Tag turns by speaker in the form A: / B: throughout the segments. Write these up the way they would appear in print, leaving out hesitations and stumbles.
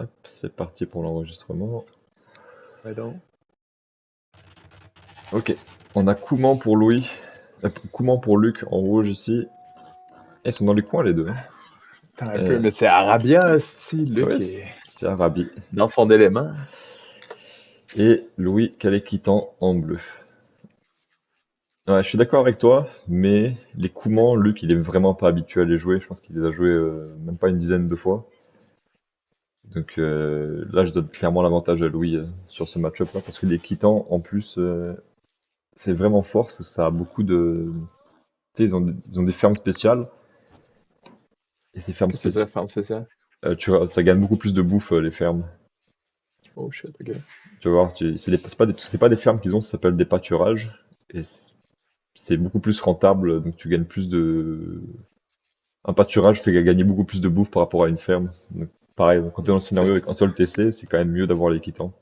A: Hop, c'est parti pour l'enregistrement.
B: Ouais, donc.
A: Ok, on a Kouman pour Louis, Kouman pour Luc en rouge ici. Ils sont dans les coins les deux.
B: Attends un peu, mais c'est Arabia, style,
A: Ouais,
B: Luc est
A: c'est Arabi.
B: dans son élément.
A: Et Louis Kalekitan en bleu. Ouais, je suis d'accord avec toi, mais les Kouman, Luc, il est vraiment pas habitué à les jouer. Je pense qu'il les a joués même pas une dizaine de fois. Donc là, je donne clairement l'avantage à Louis sur ce match-up là, parce que les Kitans, en plus, c'est vraiment fort, parce que ça a beaucoup de... Tu sais, ils ont des fermes spéciales, et ces fermes
B: Qu'est-ce que c'est,
A: spéciales,
B: femme spéciale?
A: tu vois, ça gagne beaucoup plus de bouffe, les fermes.
B: Oh shit, ok.
A: Tu vas voir, c'est pas des fermes qu'ils ont, ça s'appelle des pâturages, et c'est beaucoup plus rentable, donc tu gagnes plus de... Un pâturage fait gagner beaucoup plus de bouffe par rapport à une ferme. Donc, pareil, quand t'es dans le scénario
B: Est-ce
A: avec un seul TC, c'est quand même mieux d'avoir les quitants.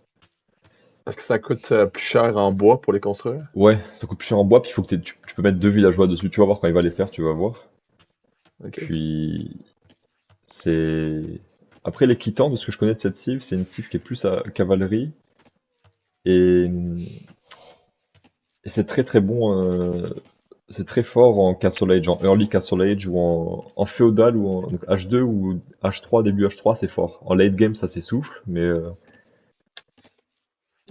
B: est-ce que ça coûte plus cher en bois pour les construire?
A: Ouais, ça coûte plus cher en bois, puis il faut que tu peux mettre 2 villageois dessus. Tu vas voir quand il va les faire, tu vas voir.
B: Ok.
A: Puis c'est... Après les quitants, de ce que je connais de cette civ, c'est une civ qui est plus à cavalerie. Et, et c'est très très bon, c'est très fort en Castle Age, en Early Castle Age ou en Féodal ou en donc H2 ou H3, début H3, c'est fort. En late game, ça s'essouffle, mais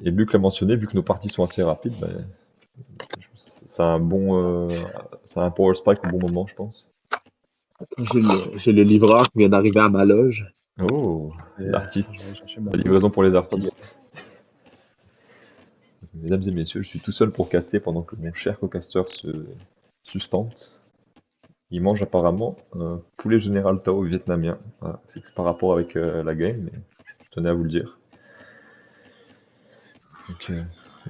A: et Luc l'a mentionné, vu que nos parties sont assez rapides, ben, c'est un bon, c'est un power spike au bon moment, je pense.
B: J'ai le livreur qui vient d'arriver à ma loge.
A: Oh,
B: Et, je
A: l'artiste.
B: vais chercher ma
A: La
B: bouffe.
A: livraison pour les
B: Pas bien.
A: artistes. Mesdames et messieurs, je suis tout seul pour caster pendant que mon cher co-caster se sustente. Il mange apparemment un poulet général Tao vietnamien. Voilà, c'est par rapport avec la game, mais je tenais à vous le dire. Donc,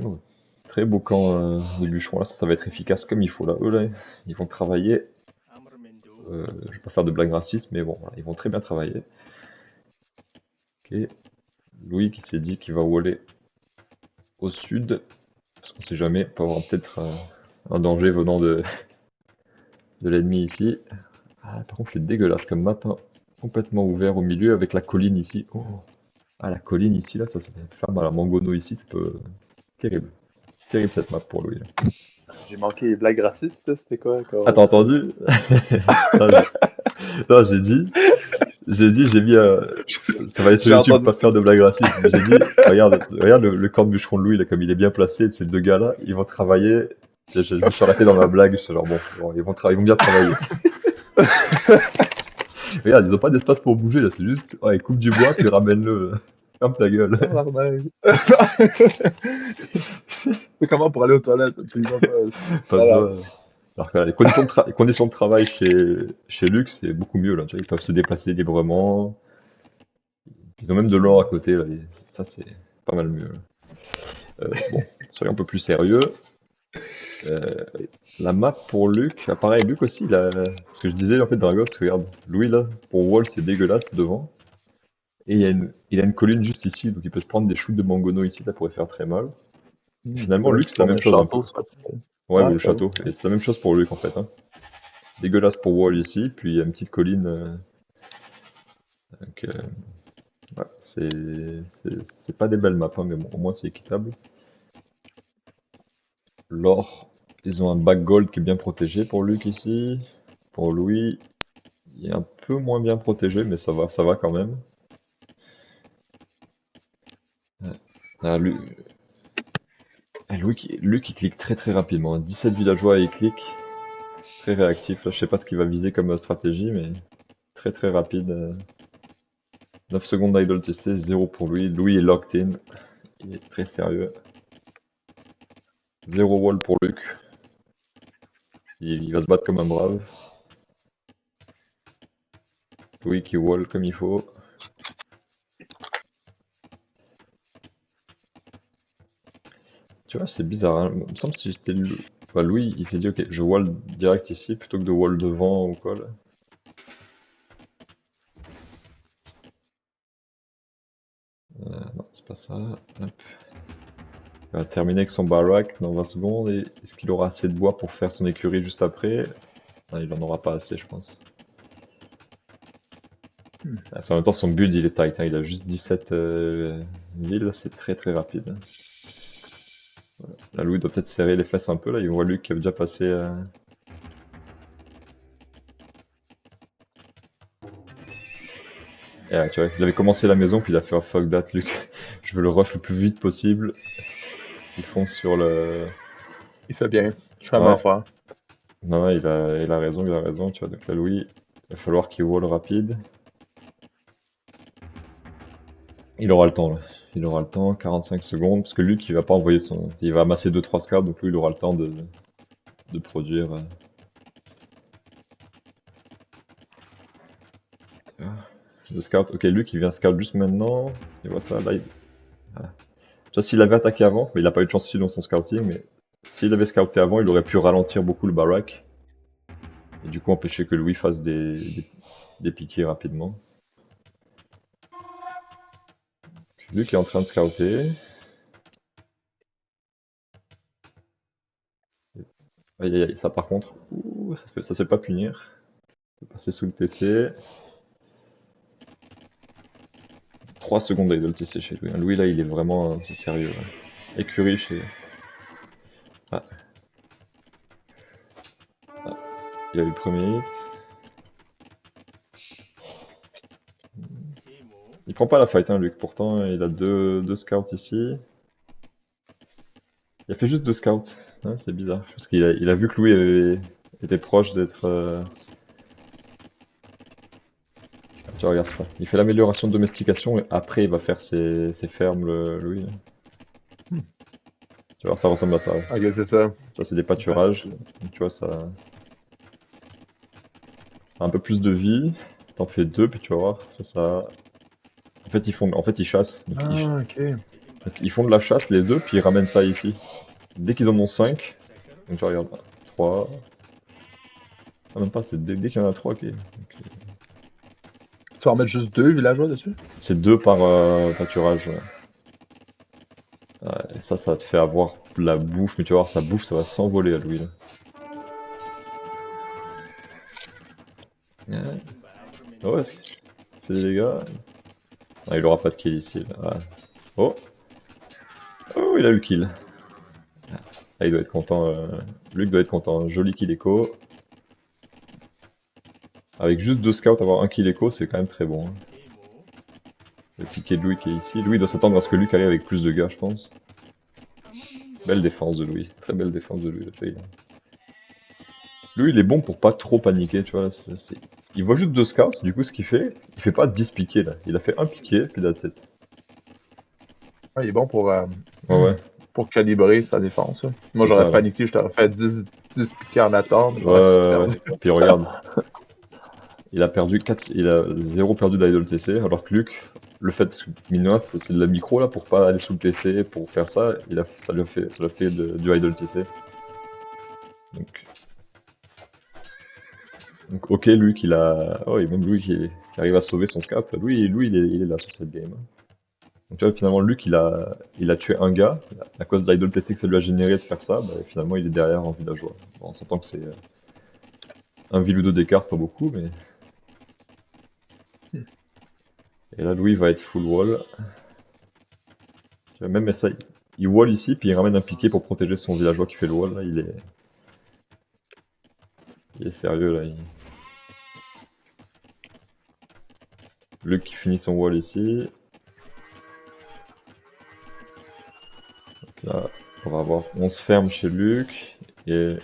A: oh, très beau camp de bûcherons là, ça va être efficace comme il faut là. Eux là, ils vont travailler. Je vais pas faire de blagues racistes, mais bon, voilà, ils vont très bien travailler. Ok, Louis qui s'est dit qu'il va waller au sud, parce qu'on sait jamais, on peut avoir peut-être un danger venant de l'ennemi ici. Ah, par contre, c'est dégueulasse comme map, hein. Complètement ouvert au milieu avec la colline ici. Oh. Ah, la colline ici, là, ça peut faire mal. La Mangono ici, ça peut... Terrible. Terrible cette map pour lui, là.
B: J'ai manqué les blagues racistes, c'était quoi
A: Ah,
B: encore?
A: t'as entendu? Non, non, j'ai mis... Ça va être sur
B: J'ai
A: YouTube,
B: entendu.
A: pas faire de blagues racistes, mais j'ai dit, regarde le camp de bûcheron de Louis, là, comme il est bien placé, ces deux gars-là, ils vont travailler. Je me suis arrêté dans ma blague, je suis genre, bon, ils vont bien travailler. Regarde, ils ont pas d'espace pour bouger, là, c'est juste, ouais, coupe du bois, puis ramène-le. Ferme ta gueule.
B: Tabarnak. C'est comment pour aller aux toilettes? Absolument pas. C'est
A: Pas
B: malade.
A: besoin. Alors que les les conditions de travail chez Lux, c'est beaucoup mieux, là, tu vois, ils peuvent se déplacer librement. Ils ont même de l'or à côté, là, et ça, c'est pas mal mieux, là. Bon, soyons un peu plus sérieux. Euh, la map pour Luc, ah, pareil, Luc aussi, ce que je disais en fait Dragos, regarde, Louis là, pour Wall c'est dégueulasse devant. Et il a une colline juste ici, donc il peut se prendre des shoots de Mangono ici, ça pourrait faire très mal. Finalement,
B: Faudrait
A: Luc,
B: qu'il
A: c'est la
B: tourne
A: même
B: un
A: chose un peu.
B: château, soit dit.
A: Ouais, ou
B: Ouais,
A: le
B: j'avoue.
A: château. Et c'est la même chose pour Luc en fait, hein. Dégueulasse pour Wall ici, puis il y a une petite colline. Donc, ouais, c'est pas des belles maps, hein, mais bon, au moins c'est équitable. L'or, ils ont un back gold qui est bien protégé pour Luc ici. Pour Louis, il est un peu moins bien protégé, mais ça va quand même. Ah, Luc, il clique très très rapidement, hein. 17 villageois et il clique. Très réactif. Là, je sais pas ce qu'il va viser comme stratégie, mais très très rapide. 9 secondes d'idle TC, 0 pour lui. Louis est locked in. Il est très sérieux. 0 wall pour Luc. Il va se battre comme un brave. Louis qui wall comme il faut. Tu vois, c'est bizarre, hein. Il me semble que si j'étais Louis, il s'est dit ok, je wall direct ici plutôt que de wall devant ou quoi là. Non, c'est pas ça. Hop. Il va terminer avec son barack dans 20 secondes. Et est-ce qu'il aura assez de bois pour faire son écurie juste après? Non, il en aura pas assez, je pense. En même temps, son build il est tight, hein. Il a juste 17 villes, c'est très très rapide. Voilà. Là, Louis doit peut-être serrer les fesses un peu, là, il voit Luc qui a déjà passé... Et, tu vois, il avait commencé la maison, puis il a fait oh, fuck that, Luc. Je veux le rush le plus vite possible. Il fonce sur le...
B: Il fait bien. Je suis vraiment fort.
A: Non, il a raison, tu vois. Donc là, Louis, il va falloir qu'il wall rapide. Il aura le temps, là. Il aura le temps, 45 secondes, parce que Luc, il va pas envoyer son... Il va amasser 2-3 scouts, donc lui, il aura le temps de produire... De scout. Ok, Luc, il vient scout juste maintenant. Il voit ça, là, il... Voilà. Tu vois, s'il avait attaqué avant, mais il a pas eu de chance ici dans son scouting, mais s'il avait scouté avant, il aurait pu ralentir beaucoup le barack. Et du coup, empêcher que Louis fasse des piquets rapidement. Luc est en train de scouter. Aïe aïe aïe, ça par contre, ouh, ça se fait pas punir. Il peut passer sous le TC. 3 secondes avec le TC chez Louis. Louis là, il est vraiment, c'est sérieux. Là. Écurie chez... Ah. Ah. Il a eu le premier hit. Il prend pas la fight, hein, Luc. Pourtant, il a deux scouts ici. Il a fait juste 2 scouts. Hein, c'est bizarre. Parce qu'il a vu que Louis était proche d'être... Tu vois, regarde ça. Il fait l'amélioration de domestication et après il va faire ses fermes, Louis. Tu vois, ça ressemble à ça.
B: Ok, c'est ça.
A: Ça, c'est des pâturages. Donc, tu vois, ça a un peu plus de vie. T'en fais 2, puis tu vas voir. Ça... En fait, ils chassent. Donc,
B: ok.
A: donc, ils font de la chasse, les deux, puis ils ramènent ça ici. Dès qu'ils en ont 5, donc tu regardes, 3... Ah, même pas, c'est dès qu'il y en a 3, ok.
B: Tu vas en mettre juste 2 villageois dessus?
A: C'est 2 par pâturage. Ouais. Ouais, et ça te fait avoir la bouffe, mais tu vas voir, sa bouffe, ça va s'envoler à Louis. Là. Ouais, ouais, fait des dégâts. Ah, il aura pas de kill ici. Là. Ouais. Oh! Oh, il a eu le kill. Ah, il doit être content. Luc doit être content. Joli kill écho. Avec juste 2 scouts, avoir un kill écho, c'est quand même très bon. Hein. Le piqué de Louis qui est ici. Louis doit s'attendre à ce que Luc arrive avec plus de gars, je pense. Belle défense de Louis. Très belle défense de Louis. Lui, il est bon pour pas trop paniquer, tu vois. Il voit juste 2 scouts, du coup, ce qu'il fait, il fait pas 10 piquets, là. Il a fait un piqué, puis that's it.
B: Ouais, il est bon pour,
A: Ouais.
B: pour calibrer sa défense. Hein. Moi, j'aurais paniqué, je t'aurais fait 10 piquets en attente.
A: Ouais. Puis regarde. Il a perdu 4, il a 0 perdu d'idle TC, alors que Luc, le fait, parce que Minois, c'est de la micro là, pour pas aller sous le TC, pour faire ça, ça lui a fait du idle TC. Donc ok, Luc, il a... Oh, et même Louis qui arrive à sauver son scout, lui il est là sur cette game. Donc tu vois, finalement, Luc, il a tué un gars, à cause de l'idle TC que ça lui a généré de faire ça, bah, finalement, il est derrière en villageois. Bon, on s'entend que c'est... un ville ou 2 d'écart, c'est pas beaucoup, mais... Et là, Louis va être full wall. Même ça, il wall ici, puis il ramène un piqué pour protéger son villageois qui fait le wall. Là, il est sérieux là. Luc qui finit son wall ici. Donc là, on va avoir 11 fermes chez Luc. Et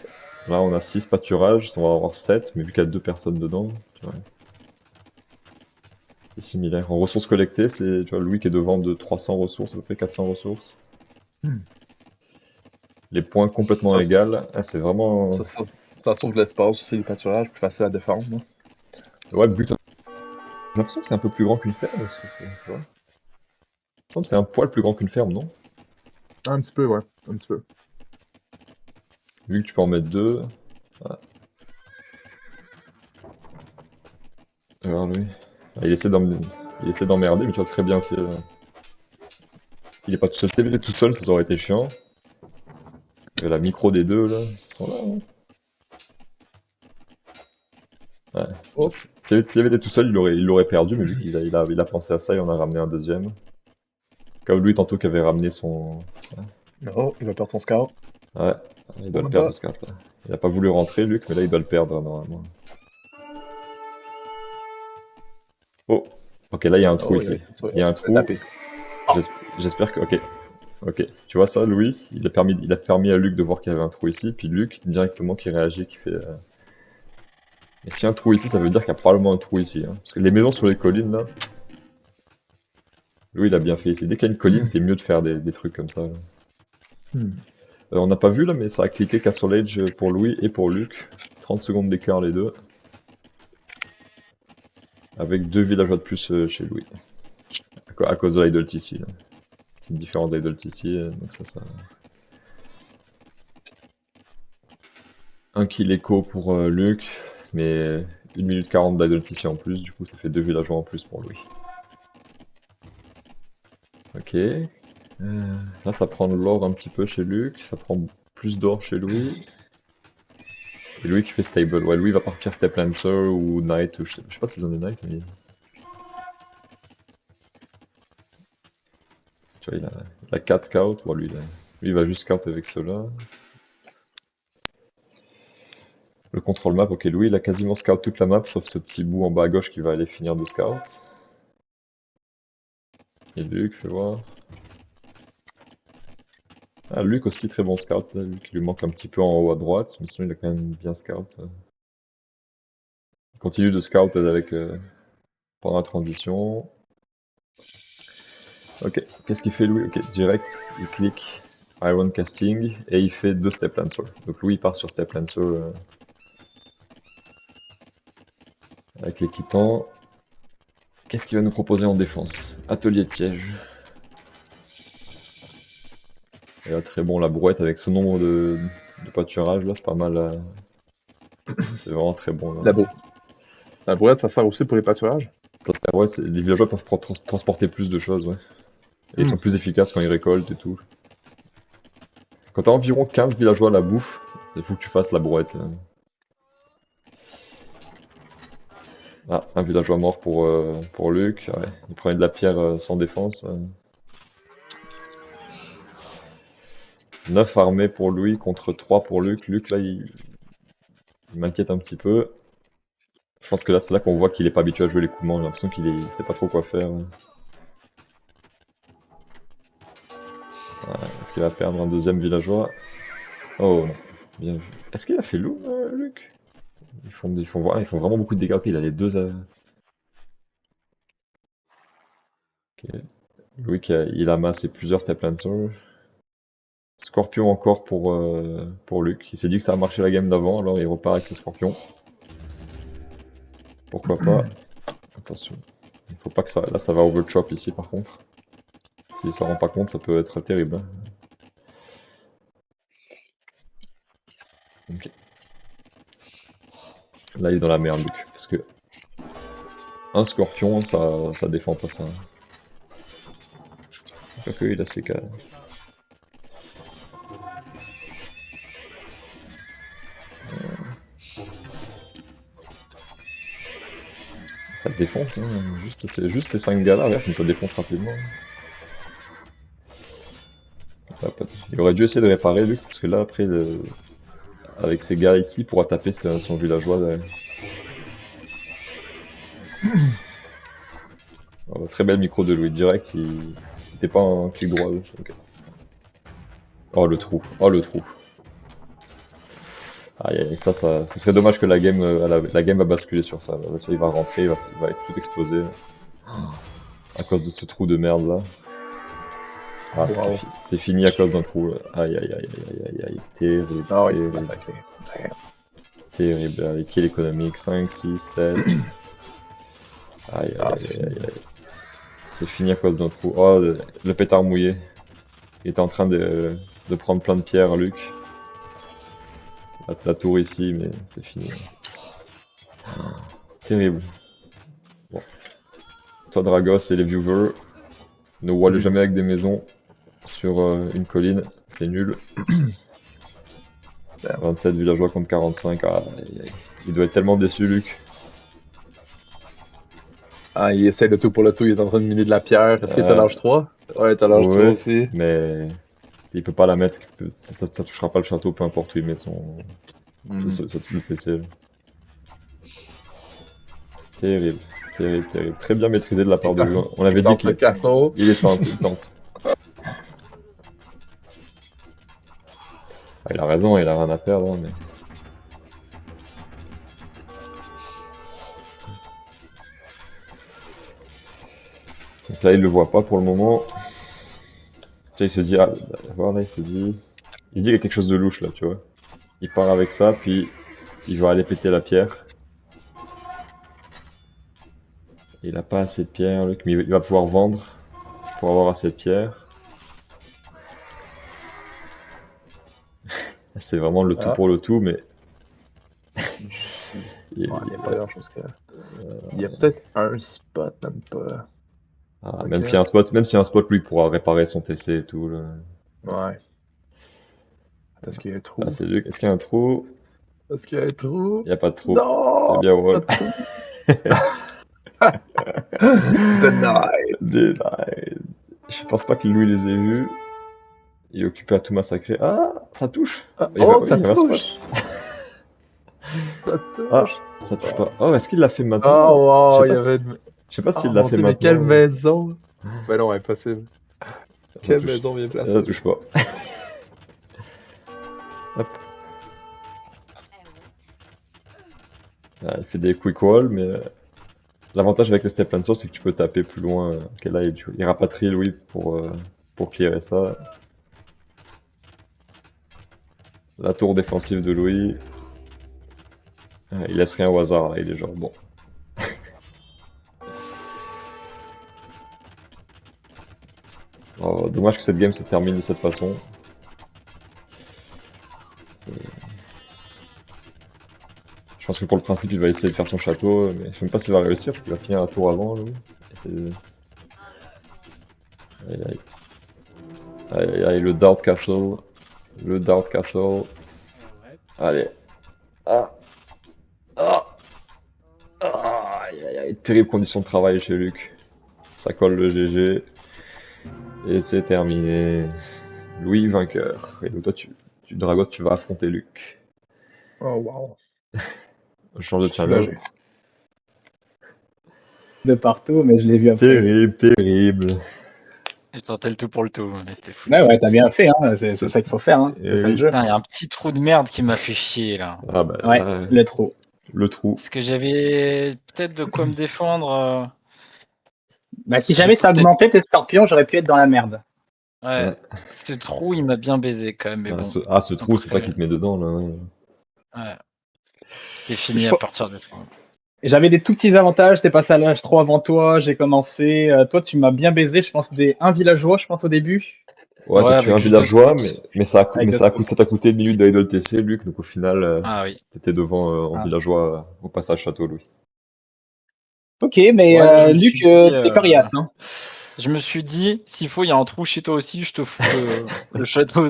A: là, on a 6 pâturages. On va avoir 7, mais vu qu'il y a 2 personnes dedans, tu vois. C'est similaire. En ressources collectées, tu vois, Louis qui est devant de 300 ressources, à peu près 400 ressources. Les points complètement égaux, c'est vraiment...
B: Ça sauve l'espace aussi, le pâturage, plus facile à défendre. Hein.
A: Ouais, but. J'ai l'impression que c'est un peu plus grand qu'une ferme, parce que tu vois. Il me semble que c'est un poil plus grand qu'une ferme, non?
B: Un petit peu, ouais. Un petit peu.
A: Vu que tu peux en mettre 2. Voilà. Alors lui. Il essaie d'emmerder, mais tu vois très bien fait. Il est pas tout seul. S'il était tout seul, ça aurait été chiant. Et la micro des deux là, ils sont là. Hein. Ouais.
B: Oh,
A: S'il avait été tout seul, il l'aurait perdu, mais vu qu'il a pensé à ça, il en a ramené un deuxième. Comme lui, tantôt, qui avait ramené son...
B: Non, il va perdre son scout.
A: Ouais, il doit
B: Ou
A: le
B: même
A: perdre,
B: pas.
A: ce carte là. Il a pas voulu rentrer, Luc, mais là, il doit le perdre, normalement. Oh, ok, là, il y a un trou
B: Oh,
A: ici. Il y a un
B: il a
A: trou.
B: tapé. Ah.
A: J'espère que... Ok. Ok, tu vois ça, Louis? Il a permis à Luc de voir qu'il y avait un trou ici, puis Luc, directement, qui réagit, qui fait... Et s'il y a un trou ici, ça veut dire qu'il y a probablement un trou ici. Hein. Parce que les maisons sur les collines, là... Louis, il a bien fait ici. Dès qu'il y a une colline, c'est mieux de faire des trucs comme ça. Là. On n'a pas vu, là, mais ça a cliqué Castle Age pour Louis et pour Luc. 30 secondes d'écart, les deux. Avec 2 villageois de plus chez Louis. À cause de l'Idle TC, là. C'est une différence d'Idle TC, donc ça... Un kill écho pour Luc, mais 1 minute 40 d'Idle TC en plus, du coup ça fait 2 villageois en plus pour Louis. Ok. Là ça prend de l'or un petit peu chez Luc, ça prend plus d'or chez Louis. Et Louis qui fait stable. Ouais, Louis va partir Step Lancer ou Knight, ou je sais pas s'ils ont des Knights, mais... Tu vois, il a 4 scouts, bon lui il va juste scout avec ceux-là. Le contrôle map, ok, Louis il a quasiment scout toute la map, sauf ce petit bout en bas à gauche qui va aller finir de scout. Et Luc, fais voir. Ah, Luc aussi très bon scout, là. Luc il lui manque un petit peu en haut à droite, mais sinon il a quand même bien scout. Il continue de scout avec pendant la transition. Ok, qu'est-ce qu'il fait Louis? Ok, direct, il clique Iron Casting et il fait 2 Step Lancer. Donc Louis il part sur Step Lancer avec les quittants. Qu'est-ce qu'il va nous proposer en défense? Atelier de siège. Et là, très bon la brouette avec ce nombre de pâturages là, c'est pas mal. C'est vraiment très bon là.
B: La brouette, ça sert aussi pour les pâturages?
A: Ouais, les villageois peuvent transporter plus de choses, ouais. Et ils sont plus efficaces quand ils récoltent et tout. Quand t'as environ 15 villageois à la bouffe, il faut que tu fasses la brouette. Là. Ah, un villageois mort pour Luc. Ouais, il prenait de la pierre sans défense. 9 armées pour Louis contre 3 pour Luc. Luc, là, il m'inquiète un petit peu. Je pense que là, c'est là qu'on voit qu'il est pas habitué à jouer les coumans. J'ai l'impression qu'il sait pas trop quoi faire. Est-ce qu'il va perdre un deuxième villageois? Oh non, bien vu. Est-ce qu'il a fait loup, Luc? Ils font vraiment beaucoup de dégâts. Ok, il a les deux. Ok. Louis, il a massé plusieurs Step Lancer. Scorpion encore pour Luc. Il s'est dit que ça a marché la game d'avant, alors il repart avec ses scorpions. Pourquoi pas? Attention. Il faut pas que ça... Là, ça va overchop ici, par contre. S'il s'en rend pas compte, ça peut être terrible. Ok. Là, il est dans la merde, Luc. Parce que... Un scorpion, ça défend pas ça. Quoique, il a ses cas. Ça défonce, hein. Juste les 5 gars là, regarde comme ça défonce rapidement. Il aurait dû essayer de réparer Luc, parce que là après, avec ces gars ici, il pourra taper son villageois. Oh, très belle micro de Louis, direct, il était pas un clic droit. Okay. Oh le trou, oh le trou. Aïe, aïe, ça serait dommage que la game va basculer sur ça. Là, il va rentrer, il va être tout explosé. À cause de ce trou de merde là. Ah, wow. C'est fini à cause d'un trou. Aïe aïe aïe aïe aïe aïe. Terrible.
B: Ah ouais, c'est massacré.
A: Terrible. Avec kill économique 5, 6, 7. Aïe aïe aïe aïe aïe. C'est fini à cause d'un trou. Oh, le pétard mouillé. Il était en train de prendre plein de pierres, Luc. La tour ici, mais c'est fini. Terrible. Bon. Toi, Dragos et les viewers, ne wallez jamais avec des maisons sur une colline, c'est nul. 27 villageois contre 45, il doit être tellement déçu, Luc.
B: Ah, il essaie de tout pour le tout, il est en train de miner de la pierre. Est-ce qu'il est à
A: Euh,
B: l'âge 3? Ouais, t'as l'âge 3
A: ouais,
B: aussi.
A: mais il peut pas la mettre, ça touchera pas le château, peu importe où il met ça touche le TC. Là. Terrible, terrible, terrible. Très bien maîtrisé de la part de lui. On
B: Il
A: avait dit
B: tente le
A: qu'il
B: castle.
A: il est tente, il tente. Ah, il a raison, il a rien à perdre, hein, mais... Donc là, il le voit pas pour le moment. Là, il se dit, ah, voilà, il se dit qu'il y a quelque chose de louche là, tu vois. Il part avec ça, puis il va aller péter la pierre. Il a pas assez de pierres, Luc, mais il va pouvoir vendre pour avoir assez de pierres. C'est vraiment le tout
B: Ah.
A: pour le tout, mais...
B: Il n'y a pas grand chose que. Il y a peut-être un spot, même pas.
A: Ah,
B: Ok.
A: même s'il y a un spot, lui, il pourra réparer son TC et tout. Là.
B: Ouais. Est-ce qu'il y a un trou?
A: Ah, c'est Luc. Est-ce qu'il y a un trou?
B: Est-ce qu'il y a un trou?
A: Il n'y a pas de trou. C'est
B: Non!
A: bien,
B: Pas
A: ouais.
B: de trou. Denied.
A: Denied. Je pense pas que Louis les ait vus. Il est occupé à tout massacrer. Ah, ça touche.
B: Ah,
A: Il y avait-
B: oh,
A: oui,
B: ça
A: il y avait un spot.
B: touche! Ça
A: Ah,
B: touche!
A: ça touche pas. Oh, est-ce qu'il l'a fait maintenant?
B: Oh, wow,
A: Je
B: il y
A: sais pas si-
B: avait.
A: je sais pas s'il
B: Oh
A: l'a
B: mon
A: fait
B: dieu, mais quelle
A: maintenant.
B: maison! Ben non, impossible.
A: Ça
B: Quelle
A: touche.
B: maison bien placée.
A: Ça touche pas. Hop. Ah, il fait des quick walls, mais l'avantage avec le Step Lancer, c'est que tu peux taper plus loin. Ok, là, il rapatrie Louis pour clearer ça. La tour défensive de Louis. Ah, il laisse rien au hasard, là, il est genre bon. Oh, dommage que cette game se termine de cette façon. Je pense que pour le principe, il va essayer de faire son château, mais je sais même pas s'il va réussir parce qu'il va finir la tour avant, Louis. Aïe aïe. Aïe aïe aïe, le Dark Castle. Le Dark Castle. Allez. Ah. Ah. Ah. Aïe aïe aïe. Terrible condition de travail chez Luc. Ça colle le GG. Et c'est terminé. Louis vainqueur. Et donc toi, Dragos, tu vas affronter Luc.
B: Oh, wow.
A: Je change de
B: Je suis
A: channel.
B: lâché.
C: De partout, mais je l'ai vu après.
A: Terrible, terrible.
D: J'ai tenté le tout pour le tout, mais c'était fou.
C: Ouais, t'as bien fait, hein. C'est ça qu'il faut faire, hein.
A: Eh
C: C'est ça le
A: oui.
C: jeu.
D: Putain, il y a un petit trou de merde qui m'a fait chier là.
A: Ah bah,
C: Ouais, le trou.
A: le trou.
D: Parce que j'avais peut-être de quoi me défendre.
C: Bah, si
D: J'ai
C: jamais ça
D: peut-être-
C: augmentait tes scorpions, j'aurais pu être dans la merde.
D: Ouais,
A: Ouais.
D: ce trou il m'a bien baisé quand même, mais
A: Ah,
D: bon.
A: ce trou, c'est ça
D: Après,
A: qui te met dedans, là.
D: Ouais. C'était fini
C: Je
D: à
C: crois-
D: partir du trou.
C: J'avais des tout petits avantages, t'es passé à l'âge 3 avant toi, j'ai commencé. Toi, tu m'as bien baisé, je pense, un villageois, je pense, au début.
A: Ouais,
D: Ouais,
A: t'as tué
D: avec
A: un
D: juste
A: villageois,
D: deux scouts.
A: mais ça
C: Avec deux scouts.
A: t'a coûté 1 minute d'idle TC, Luc, donc au final,
D: Ah oui.
A: t'étais devant en
C: Ah.
A: villageois au passage château, Louis.
C: Ok, mais
D: Ouais, je me
C: Luc,
D: suis dit,
C: t'es coriace, hein.
D: Je me suis dit, s'il faut, il y a un trou chez toi aussi, je te fous le château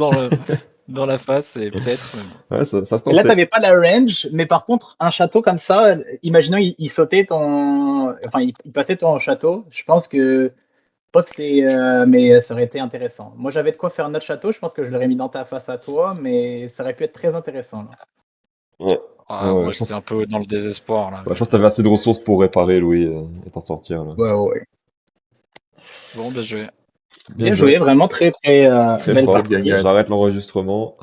D: dans la face, et peut-être. Mais bon.
A: Ouais, ça se
C: Et là,
A: tentait.
C: t'avais pas la range, mais par contre, un château comme ça, imaginons, il sautait enfin, il passait ton château. Je pense que, pas que mais ça aurait été intéressant. Moi, j'avais de quoi faire notre château. Je pense que je l'aurais mis dans ta face à toi, mais ça aurait pu être très intéressant, là.
A: Ouais.
D: Ah,
A: Ouais,
D: moi,
A: je pense-
D: j'étais un peu dans le désespoir là.
A: Ouais, je pense que t'avais assez de ressources pour réparer, Louis, et t'en sortir, là.
C: Ouais.
D: Bon, bien joué.
C: Bien joué, vraiment très, très,
A: Très
C: belle
A: fort.
C: partie.
A: J'arrête l'enregistrement.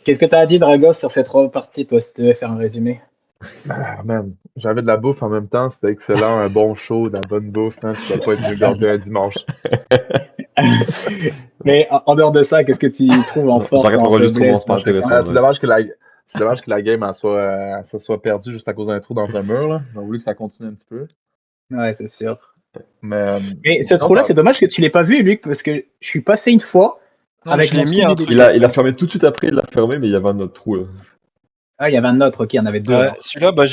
C: Qu'est-ce que t'as à dire, Dragos, sur cette partie, toi, si tu devais faire un résumé?
B: Ah, man. J'avais de la bouffe en même temps, c'était excellent, un bon show, de la bonne bouffe, man. Ça doit pas être mieux gardé un dimanche.
C: Mais en dehors de ça, qu'est-ce que tu trouves en force?
A: J'arrête
C: en
A: l'enregistrement,
C: faiblesse
A: c'est pas
C: dans chacun?
A: intéressant.
B: Ah, c'est dommage que la game elle soit perdue juste à cause d'un trou dans un mur, là. On voulu que ça continue un petit peu.
C: Ouais, c'est sûr.
B: Mais,
C: Mais ce
B: non,
C: trou-là,
B: ça-
C: c'est dommage que tu l'aies pas vu, Luc, parce que je suis passé une fois
D: Non, mais
C: avec
D: je
C: mon
D: l'ai mis
C: skin
D: un
C: du
D: truc.
C: début.
A: Il a fermé tout de suite après, il l'a fermé, mais il y avait un autre trou, là.
C: Ah, il y avait un autre, ok, il y en avait deux.
D: Ouais,
C: alors.
D: celui-là, bah,